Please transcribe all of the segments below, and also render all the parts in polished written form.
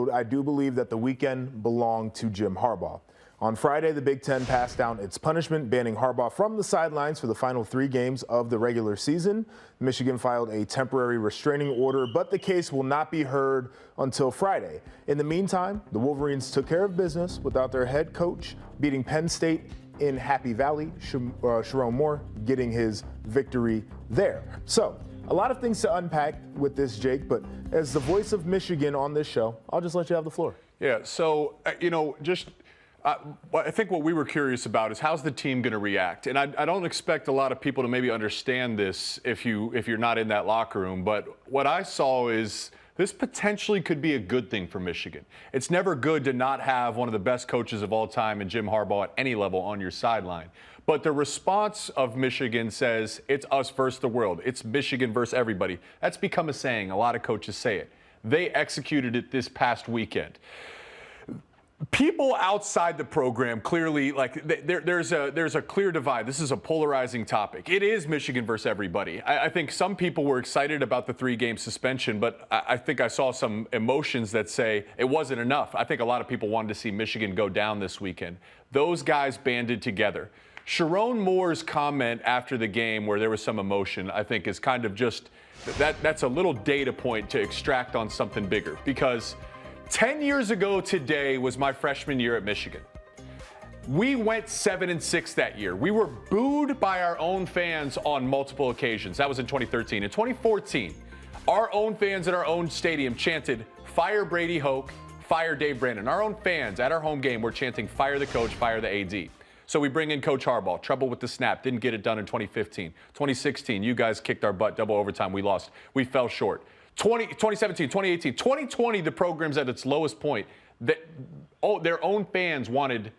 road, I do believe that the weekend belonged to Jim Harbaugh. On Friday, the Big Ten passed down its punishment, banning Harbaugh from the sidelines for the final 3 games of the regular season. Michigan filed a temporary restraining order, but the case will not be heard until Friday. In the meantime, the Wolverines took care of business without their head coach, beating Penn State in Happy Valley, Sharon Moore getting his victory there. So, a lot of things to unpack with this, Jake, but as the voice of Michigan on this show, I'll just let you have the floor. Yeah, so, I think what we were curious about is how's the team going to react? And I don't expect a lot of people to maybe understand this if you're not in that locker room. But what I saw is this potentially could be a good thing for Michigan. It's never good to not have one of the best coaches of all time in Jim Harbaugh at any level on your sideline. But the response of Michigan says it's us versus the world. It's Michigan versus everybody. That's become a saying. A lot of coaches say it. They executed it this past weekend. People outside the program clearly, there's a clear divide. This is a polarizing topic. It is Michigan versus everybody. I think some people were excited about the 3-game suspension, but I think I saw some emotions that say it wasn't enough. I think a lot of people wanted to see Michigan go down this weekend. Those guys banded together. Sharon Moore's comment after the game where there was some emotion, I think is kind of just, that's a little data point to extract on something bigger, because 10 years ago today was my freshman year at Michigan. We went 7-6 that year. We were booed by our own fans on multiple occasions. That was in 2013. In 2014, our own fans at our own stadium chanted, "Fire Brady Hoke, fire Dave Brandon." Our own fans at our home game were chanting, "Fire the coach, fire the AD." So we bring in Coach Harbaugh. Trouble with the snap. Didn't get it done in 2015. 2016, you guys kicked our butt, double overtime. We lost. We fell short. 2017, 2018, 2020, the program's at its lowest point. Their own fans wanted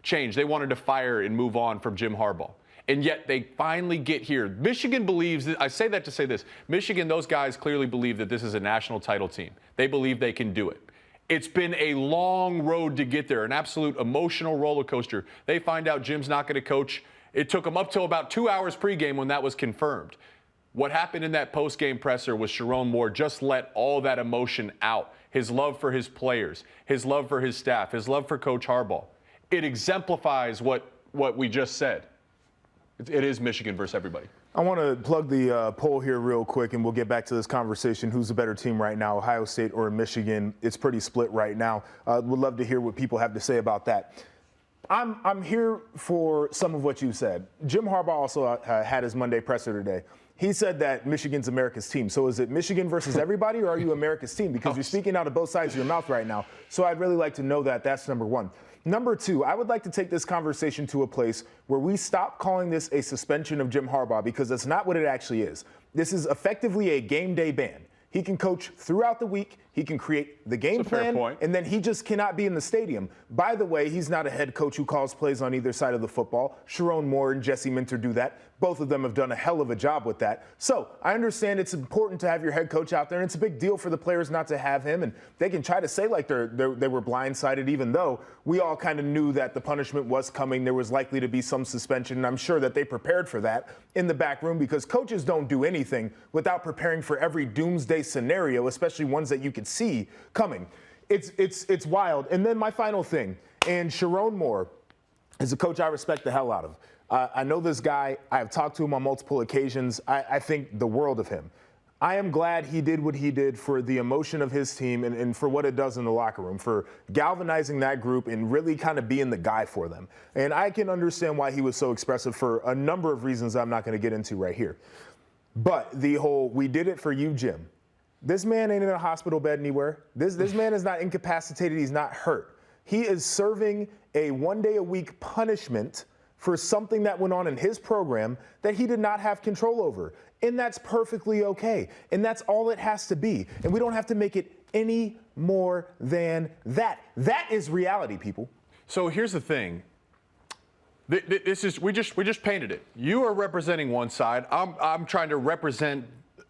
change. They wanted to fire and move on from Jim Harbaugh. And yet they finally get here. Michigan believes, I say that to say this, Michigan, those guys clearly believe that this is a national title team. They believe they can do it. It's been a long road to get there, an absolute emotional roller coaster. They find out Jim's not going to coach. It took them up till about 2 hours pregame when that was confirmed. What happened in that post-game presser was Sharon Moore just let all that emotion out. His love for his players, his love for his staff, his love for Coach Harbaugh. It exemplifies what we just said. It is Michigan versus everybody. I want to plug the poll here real quick, and we'll get back to this conversation. Who's the better team right now, Ohio State or Michigan? It's pretty split right now. Would love to hear what people have to say about that. I'm here for some of what you said. Jim Harbaugh also had his Monday presser today. He said that Michigan's America's team. So is it Michigan versus everybody, or are you America's team? Because you're speaking out of both sides of your mouth right now. So I'd really like to know that. That's number one. Number two, I would like to take this conversation to a place where we stop calling this a suspension of Jim Harbaugh, because that's not what it actually is. This is effectively a game day ban. He can coach throughout the week. He can create the game plan, and then he just cannot be in the stadium. By the way, he's not a head coach who calls plays on either side of the football. Sharon Moore and Jesse Minter do that. Both of them have done a hell of a job with that. So I understand it's important to have your head coach out there, and it's a big deal for the players not to have him. And they can try to say like they were blindsided, even though we all kind of knew that the punishment was coming. There was likely to be some suspension, and I'm sure that they prepared for that in the back room, because coaches don't do anything without preparing for every doomsday scenario, especially ones that you could see coming. It's wild. And then my final thing, and Sharon Moore is a coach I respect the hell out of. I know this guy. I have talked to him on multiple occasions. I think the world of him. I am glad he did what he did for the emotion of his team and for what it does in the locker room, for galvanizing that group and really kind of being the guy for them. And I can understand why he was so expressive for a number of reasons I'm not going to get into right here. But the whole, we did it for you, Jim. This man ain't in a hospital bed anywhere. This man is not incapacitated. He's not hurt. He is serving a one-day-a-week punishment for something that went on in his program that he did not have control over. And that's perfectly okay. And that's all it has to be. And we don't have to make it any more than that. That is reality, people. So here's the thing. We just painted it. You are representing one side. I'm trying to represent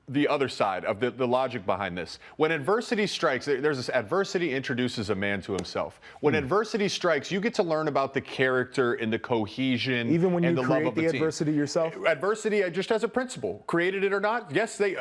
the other side of the logic behind this. When adversity strikes, there's this adversity introduces a man to himself. When adversity strikes, you get to learn about the character and the cohesion Even when and you the love create of the the team. adversity yourself? Adversity, just as a principle, created it or not, yes, they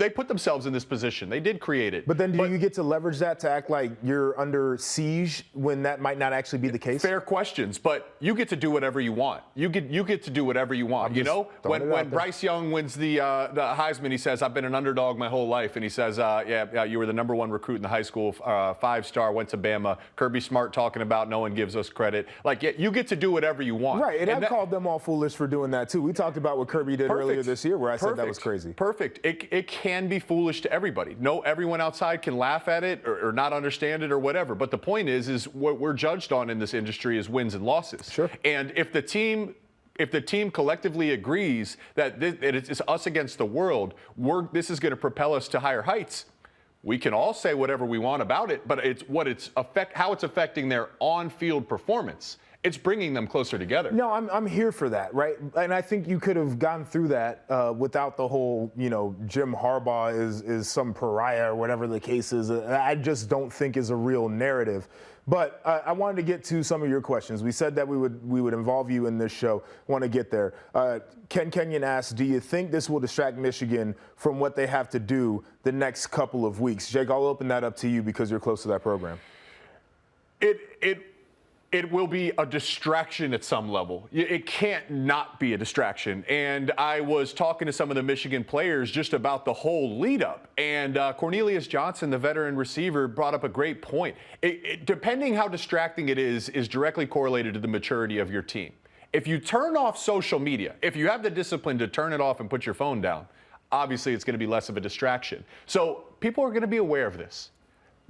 put themselves in this position. They did create it. But then do you get to leverage that to act like you're under siege when that might not actually be the case? Fair questions, but you get to do whatever you want. You get to do whatever you want. You know, when Bryce Young wins the Heisman, he says, "I've been an underdog my whole life," and he says, "Yeah, you were the #1 recruit in the high school, 5-star, went to Bama." Kirby Smart talking about no one gives us credit. Like, yeah, you get to do whatever you want. Right, and I've called them all foolish for doing that too. We talked about what Kirby did earlier this year, where I said that was crazy. Perfect. It can be foolish to everybody. No, everyone outside can laugh at it or not understand it or whatever. But the point is what we're judged on in this industry is wins and losses. Sure. And if the team collectively agrees that it's us against the world, this is going to propel us to higher heights. We can all say whatever we want about it, but how it's affecting their on-field performance. It's bringing them closer together. No, I'm here for that, right? And I think you could have gone through that without the whole, Jim Harbaugh is some pariah or whatever the case is. I just don't think is a real narrative. But I wanted to get to some of your questions. We said that we would involve you in this show. Want to get there. Ken Kenyon asked, do you think this will distract Michigan from what they have to do the next couple of weeks? Jake, I'll open that up to you because you're close to that program. It will be a distraction at some level. It can't not be a distraction. And I was talking to some of the Michigan players just about the whole lead up. And Cornelius Johnson, the veteran receiver, brought up a great point. Depending how distracting it is directly correlated to the maturity of your team. If you turn off social media, if you have the discipline to turn it off and put your phone down, obviously it's going to be less of a distraction. So people are going to be aware of this.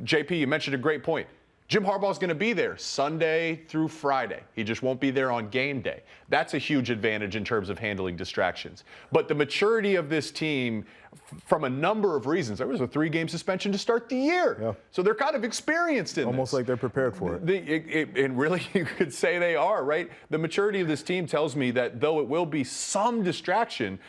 JP, you mentioned a great point. Jim Harbaugh is going to be there Sunday through Friday. He just won't be there on game day. That's a huge advantage in terms of handling distractions. But the maturity of this team, from a number of reasons, there was a 3-game suspension to start the year. Yeah. So they're kind of experienced in Almost this. like they're prepared for it. And really, you could say they are, right? The maturity of this team tells me that though it will be some distraction,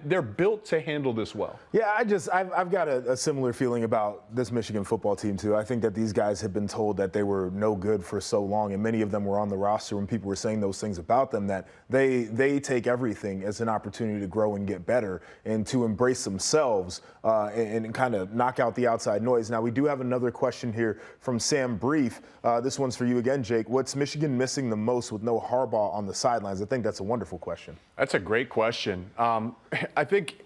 they're built to handle this well. Yeah, I've got a similar feeling about this Michigan football team, too. I think that these guys have been told that they were no good for so long, and many of them were on the roster when people were saying those things about them, that they take everything as an opportunity to grow and get better and to embrace themselves and kind of knock out the outside noise. Now, we do have another question here from Sam Brief. This one's for you again, Jake. What's Michigan missing the most with no Harbaugh on the sidelines? I think that's a wonderful question. That's a great question. I think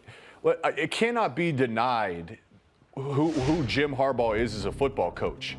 it cannot be denied who Jim Harbaugh is as a football coach.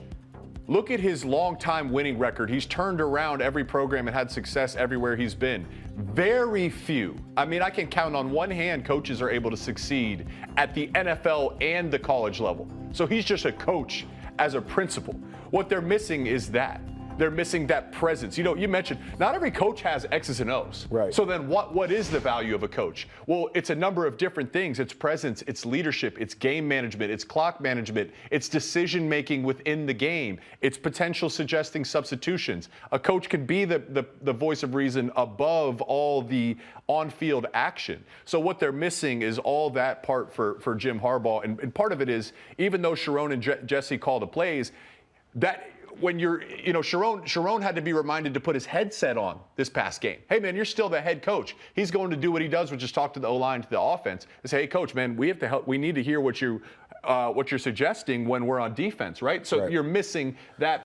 Look at his long-time winning record. He's turned around every program and had success everywhere he's been. Very few. I mean, I can count on one hand coaches are able to succeed at the NFL and the college level. So he's just a coach as a principal. What they're missing is that. They're missing that presence. You mentioned not every coach has X's and O's. Right. So then what is the value of a coach? Well, it's a number of different things. It's presence, it's leadership, it's game management, it's clock management, it's decision making within the game, it's potential suggesting substitutions. A coach can be the voice of reason above all the on-field action. So what they're missing is all that part for Jim Harbaugh. And part of it is, even though Sharon and Jesse call the plays, that when Sharon had to be reminded to put his headset on this past game. Hey, man, you're still the head coach. He's going to do what he does, which is talk to the O-line, to the offense, and say, hey, coach, man, we have to help. We need to hear what you're suggesting when we're on defense, right? So You're missing that